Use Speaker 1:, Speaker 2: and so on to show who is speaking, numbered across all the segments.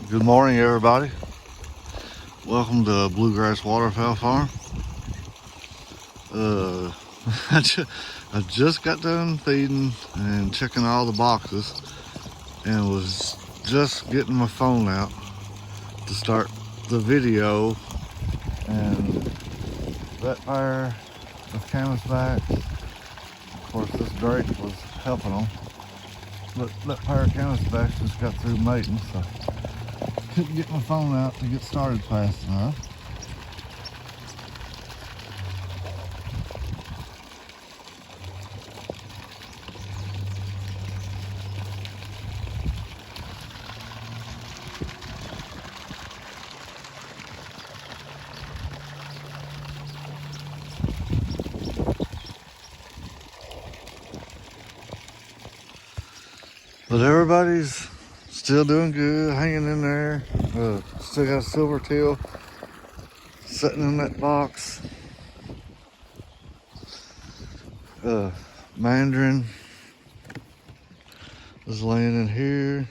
Speaker 1: Good morning, everybody. Welcome to Bluegrass Waterfowl Farm. I just got done feeding and checking all the boxes and was just getting my phone out to start the video, and that pair of canvasbacks, of course this Drake was helping them, but that pair of canvasbacks just got through mating, so couldn't get my phone out to get started fast enough. But everybody's still doing good, hanging in there. Still got a silver tail sitting in that box. Mandarin is laying in here.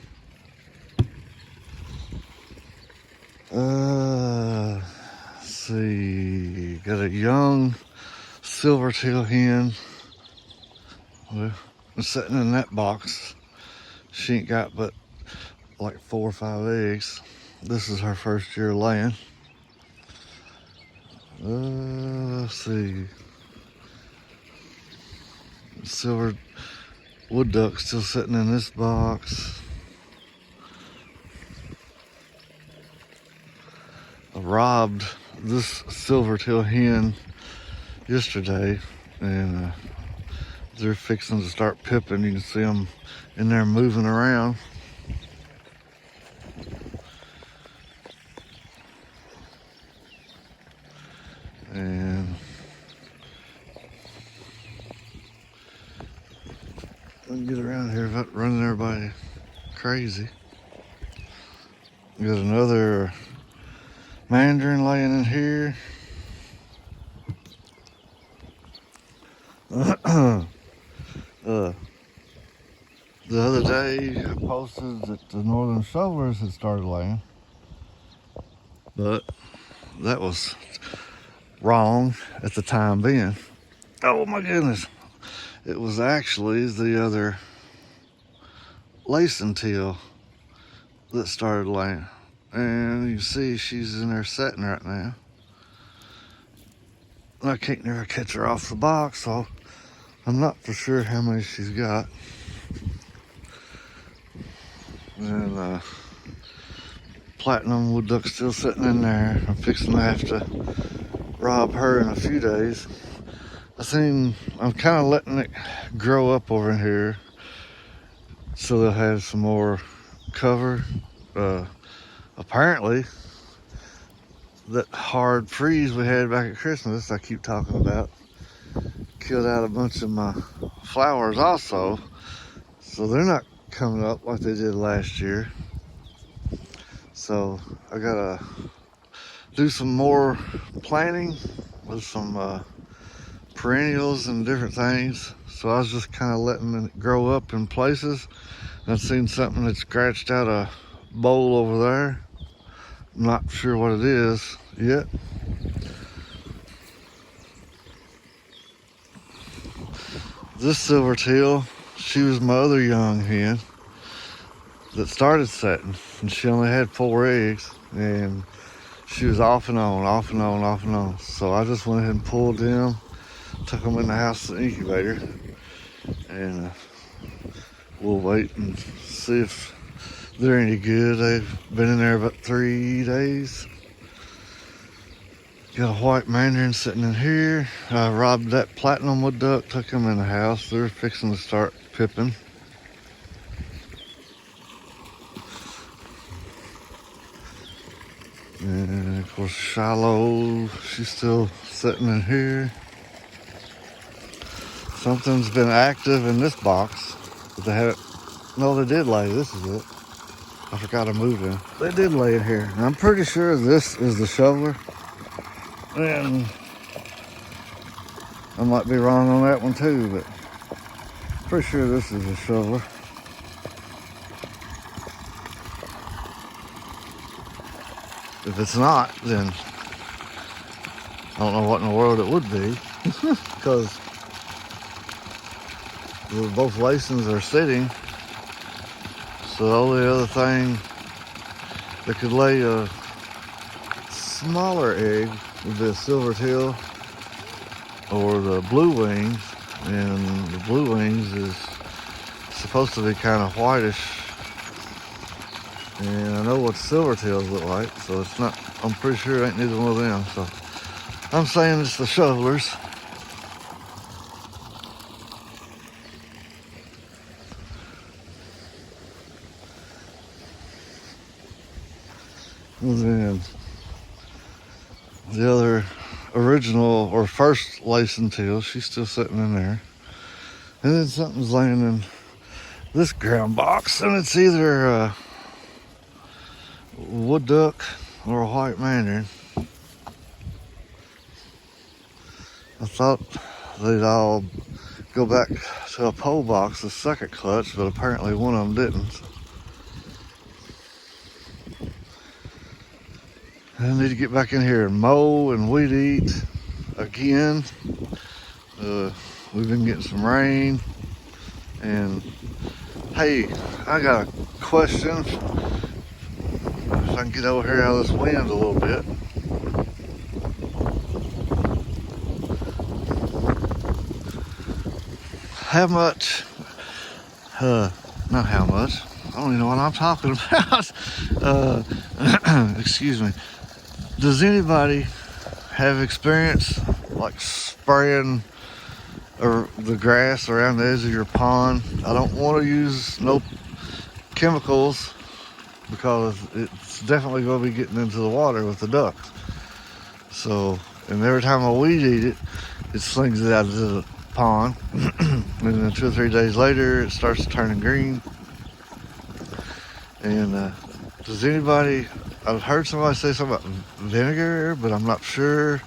Speaker 1: Let's see, got a young silvertail hen sitting in that box. She ain't got but like 4 or 5 eggs. This is her first year laying. Let's see. Silver wood duck still sitting in this box. I robbed this silvertail hen yesterday, and they're fixing to start pipping. You can see them in there moving around. And let me get around here without running everybody crazy. Got another mandarin laying in here. The other day I posted that the northern shovelers had started laying, but that was wrong at the time being. Oh my goodness. It was actually the other lacing teal that started laying. And you can see she's in there setting right now. I can't never catch her off the box, so I'm not for sure how many she's got. And platinum wood duck still sitting in there. I'm fixing to have to rob her in a few days. I'm kind of letting it grow up over in here so they'll have some more cover. Apparently that hard freeze we had back at Christmas I keep talking about killed out a bunch of my flowers also, so they're not coming up like they did last year. So I gotta do some more planting with some perennials and different things. So I was just kind of letting it grow up in places. And I've seen something that scratched out a bowl over there. I'm not sure what it is yet. This silvertail, she was my other young hen that started setting, and she only had 4 eggs, and she was off and on, off and on, off and on. So I just went ahead and pulled them, took them in the house to the incubator, and we'll wait and see if they're any good. They've been in there about 3 days. Got a white mandarin sitting in here. I robbed that platinum wood duck, took them in the house. They're fixing to start pipping. And of course Shiloh, she's still sitting in here. Something's been active in this box, but they haven't. No, they did lay. This is it. I forgot I moved them. They did lay in here. And I'm pretty sure this is the shoveler. And I might be wrong on that one too, but pretty sure this is the shoveler. If it's not, then I don't know what in the world it would be, because both lacings are sitting. So the only other thing that could lay a smaller egg would be a silvertail or the blue wings, and the blue wings is supposed to be kind of whitish, and I know what silvertails look like, so it's not, I'm pretty sure it ain't neither one of them, so I'm saying it's the shovelers. And then the other original or first lacing tail, she's still sitting in there. And then something's laying in this ground box, and it's either a wood duck or a white mandarin. I thought they'd all go back to a pole box, the second clutch, but apparently one of them didn't. I need to get back in here and mow and weed eat again. We've been getting some rain. And hey, I got a question. If I can get over here out of this wind a little bit. How much, not how much, I don't even know what I'm talking about. Excuse me. Does anybody have experience like spraying the grass around the edge of your pond? I don't want to use no chemicals because it's definitely going to be getting into the water with the ducks. So, and every time I weed eat it, it slings it out into the pond. And then 2 or 3 days later, it starts turning green. And does anybody, I've heard somebody say something about vinegar, but I'm not sure.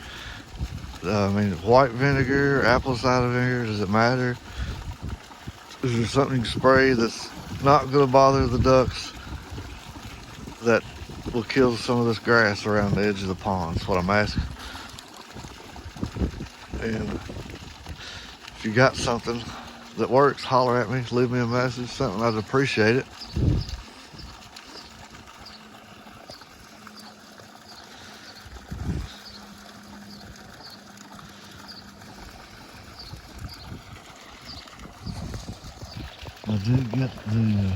Speaker 1: I mean, white vinegar, apple cider vinegar, does it matter? Is there something you can spray that's not going to bother the ducks that will kill some of this grass around the edge of the pond? That's what I'm asking. And if you got something that works, holler at me, leave me a message, something, I'd appreciate it. I did get the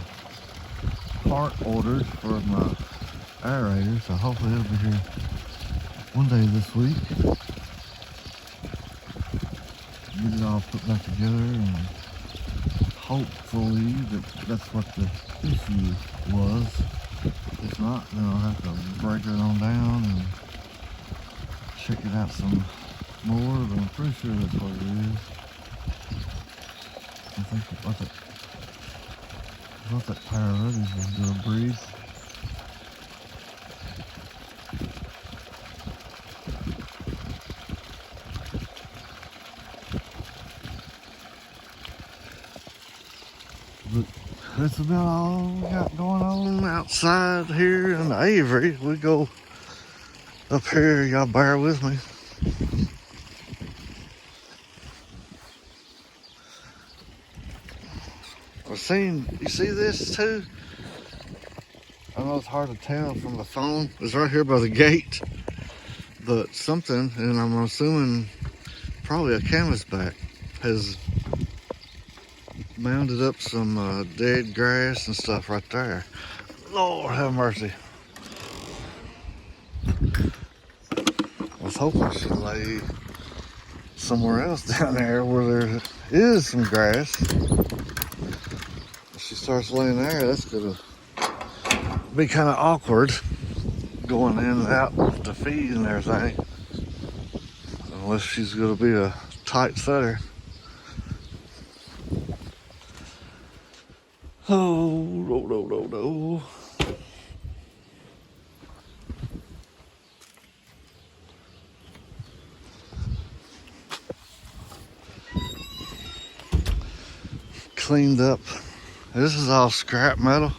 Speaker 1: part ordered for my aerator, so hopefully it'll be here one day this week. Get it all put back together, and hopefully that's what the issue was. If not, then I'll have to break it on down and check it out some more, but I'm pretty sure that's what it is. I think I thought that power ruddies was gonna breathe. But that's about all we got going on outside here in the Avery. We go up here, y'all bear with me. You see this too? I know it's hard to tell from the phone. It's right here by the gate. But something, and I'm assuming probably a canvasback, has mounded up some dead grass and stuff right there. Lord have mercy. I was hoping she'd lay somewhere else down there where there is some grass. If she starts laying there, that's gonna be kind of awkward going in and out to feed and everything, unless she's gonna be a tight setter. Oh, no. Cleaned up. This is all scrap metal.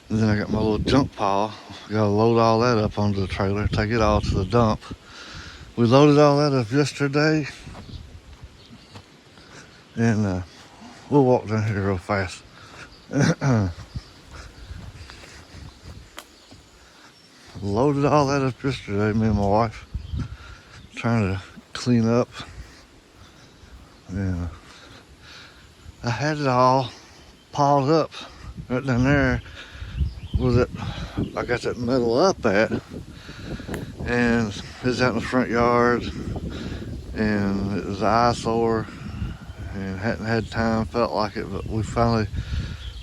Speaker 1: And then I got my little junk pile. Gotta load all that up onto the trailer, take it all to the dump. We loaded all that up yesterday, and we'll walk down here real fast. Loaded all that up yesterday, me and my wife, trying to clean up. And I had it all piled up right down there where I got that metal up at, and it's out in the front yard, and it was an eyesore, and hadn't had time, felt like it, but we finally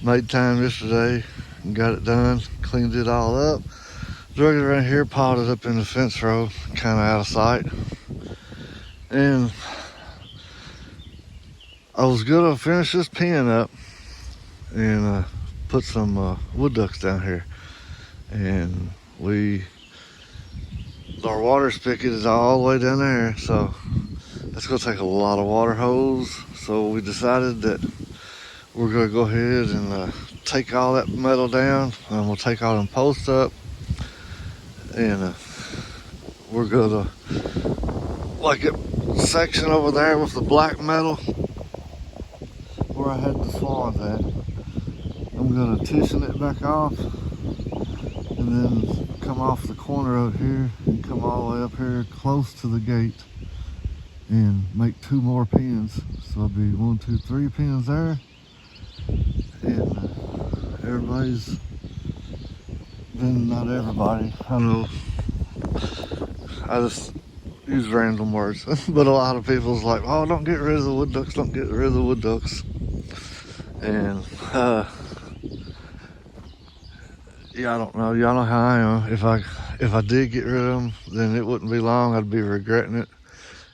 Speaker 1: made time yesterday and got it done, cleaned it all up, dragged it around here, piled it up in the fence row, kind of out of sight. And I was gonna finish this pen up and put some wood ducks down here, and our water spigot is all the way down there, so that's gonna take a lot of water hose. So we decided that we're gonna go ahead and take all that metal down, and we'll take all them posts up, and we're gonna, like a section over there with the black metal where I had the swans at, I'm gonna tison it back off, and then come off the corner out here and come all the way up here close to the gate and make 2 more pins. So it'll be 1, 2, 3 pins there, and everybody's been, not everybody, I know, I just use random words, but a lot of people's like, oh, don't get rid of the wood ducks, don't get rid of the wood ducks. And yeah, I don't know, y'all know how I am. If I did get rid of them, then it wouldn't be long, I'd be regretting it,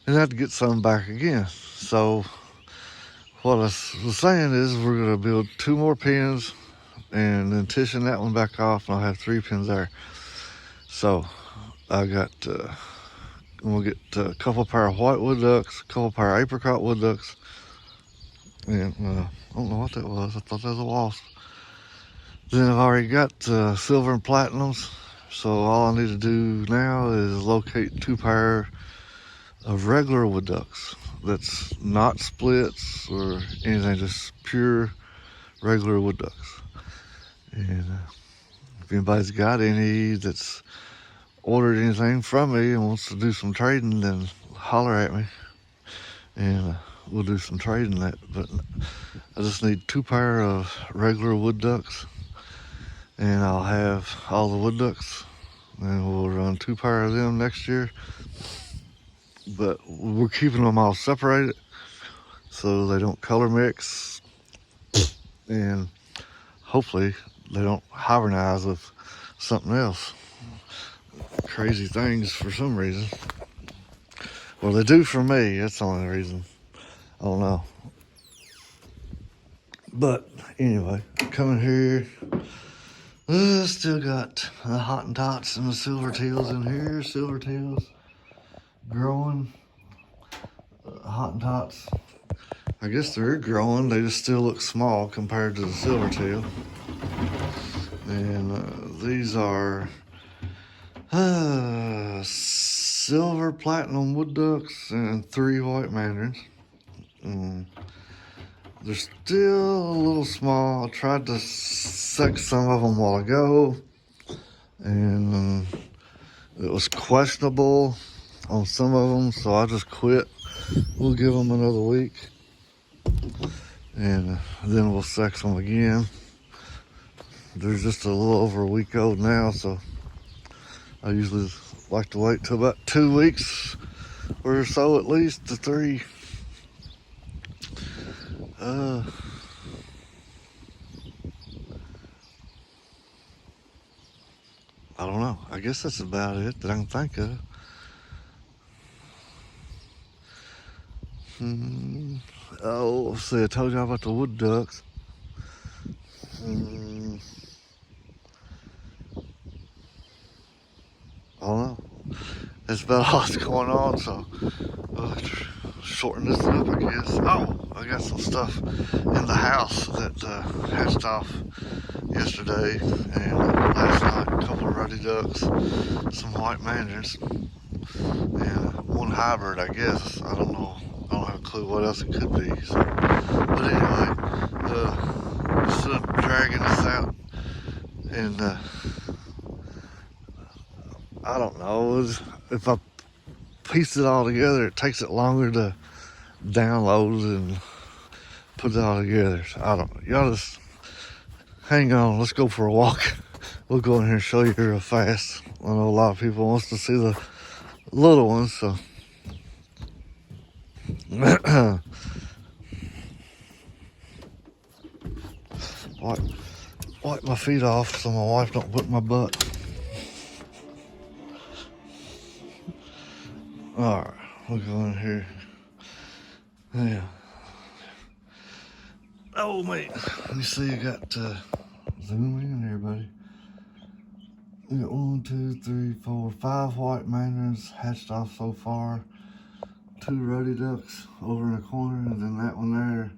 Speaker 1: and I'd get some back again. So what I was saying is we're gonna build 2 more pins and then tison that one back off, and I'll have 3 pins there. So I got we'll get a couple pair of white wood ducks, a couple pair of apricot wood ducks, and I don't know what that was. I thought that was a wasp. Then I've already got silver and platinums, so all I need to do now is locate 2 pair of regular wood ducks. That's not splits or anything, just pure regular wood ducks. And if anybody's got any that's ordered anything from me and wants to do some trading, then holler at me, and we'll do some trading that. But I just need 2 pair of regular wood ducks, and I'll have all the wood ducks, and we'll run 2 pair of them next year. But we're keeping them all separated so they don't color mix, and hopefully they don't hybridize with something else. Crazy things for some reason. Well, they do for me, that's the only reason. I don't know. But anyway, coming here, still got the Hottentots and the silvertails in here. Silvertails growing. Hottentots, I guess they're growing, they just still look small compared to the silvertail. And these are silver platinum wood ducks and 3 white mandarins. They're still a little small. I tried to sex some of them a while ago, and it was questionable on some of them, so I just quit. We'll give them another week, and then we'll sex them again. They're just a little over a week old now, so I usually like to wait till about 2 weeks or so, at least, to 3. I don't know. I guess that's about it that I can think of. Oh, see, I told y'all about the wood ducks. I don't know. That's about all that's going on, so shorten this up, I guess. Oh, I got some stuff in the house that hatched off yesterday and last night. A couple of ruddy ducks, some white mandarins, and one hybrid, I guess. I don't know. I don't have a clue what else it could be. So. But anyway, instead of dragging this out, and I don't know, if I piece it all together, it takes it longer to download and put it all together. So I don't know. Y'all just hang on. Let's go for a walk. We'll go in here and show you real fast. I know a lot of people wants to see the little ones, so. Wipe my feet off so my wife don't whip my butt. Alright, we'll go in here. Yeah. Oh, mate. You see, you got, zoom in there, buddy. We got 1, 2, 3, 4, 5 white mandarins hatched off so far. 2 ruddy ducks over in the corner, and then that one there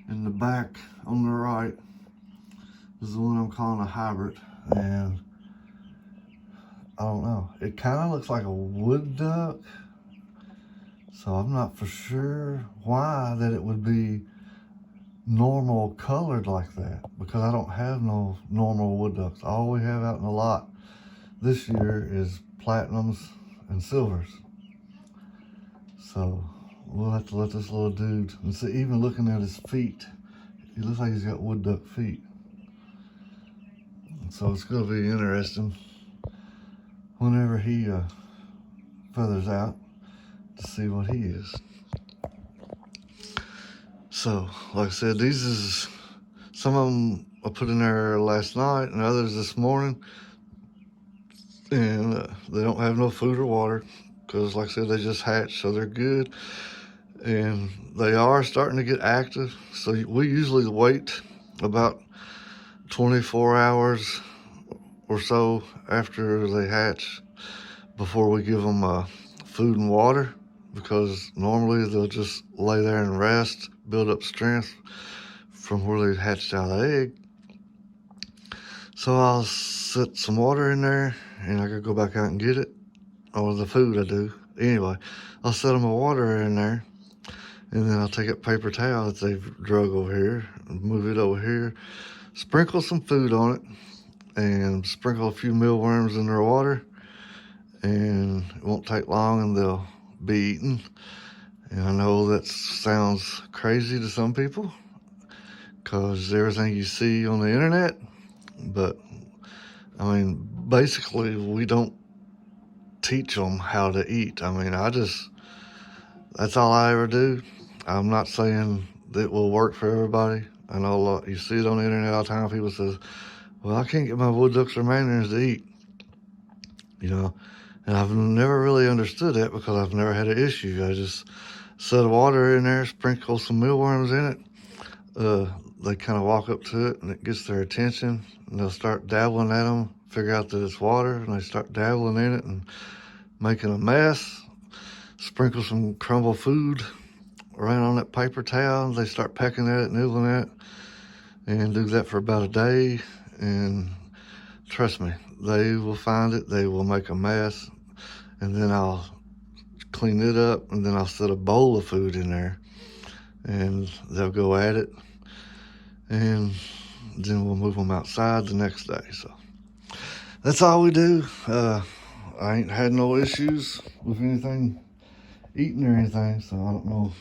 Speaker 1: in the back on the right is the one I'm calling a hybrid. And I don't know, it kind of looks like a wood duck, so I'm not for sure why that it would be normal colored like that, because I don't have no normal wood ducks. All we have out in the lot this year is platinums and silvers. So we'll have to let this little dude, and see, even looking at his feet, he looks like he's got wood duck feet. So it's going to be interesting whenever he feathers out to see what he is. So, like I said, these is, some of them I put in there last night and others this morning. And they don't have no food or water because, like I said, they just hatched, so they're good. And they are starting to get active. So we usually wait about 24 hours or so after they hatch before we give them food and water, because normally they'll just lay there and rest, build up strength from where they hatched out of the egg. So I'll set some water in there, and I gotta go back out and get it, or the food I do. Anyway, I'll set them a water in there, and then I'll take a paper towel that they've drug over here, and move it over here, sprinkle some food on it, and sprinkle a few mealworms in their water, and it won't take long and they'll be eaten. And I know that sounds crazy to some people because everything you see on the internet, but I mean, basically we don't teach them how to eat. I mean, that's all I ever do. I'm not saying that will work for everybody. I know a lot, you see it on the internet all the time, people say, well, I can't get my wood ducks or mandarins to eat, you know. And I've never really understood that because I've never had an issue. I just set water in there, sprinkle some mealworms in it. They kind of walk up to it and it gets their attention, and they'll start dabbling at them, figure out that it's water, and they start dabbling in it and making a mess. Sprinkle some crumble food right on that paper towel. They start pecking at it, nibbling at it, and do that for about a day. And trust me, they will find it, they will make a mess, and then I'll clean it up, and then I'll set a bowl of food in there, and they'll go at it, and then we'll move them outside the next day. So that's all we do. I ain't had no issues with anything eating or anything, so I don't know.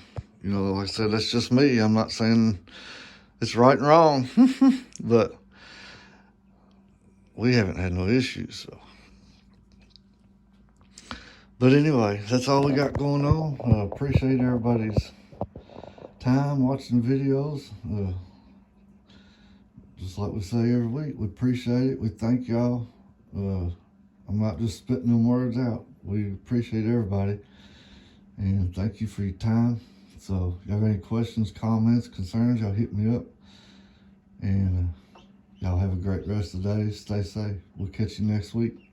Speaker 1: You know, like I said, that's just me. I'm not saying it's right and wrong, but we haven't had no issues. So, but anyway, that's all we got going on. Appreciate everybody's time watching videos. Just like we say every week, we appreciate it. We thank y'all. I'm not just spitting them words out. We appreciate everybody, and thank you for your time. So if y'all have any questions, comments, concerns, y'all hit me up. And y'all have a great rest of the day. Stay safe. We'll catch you next week.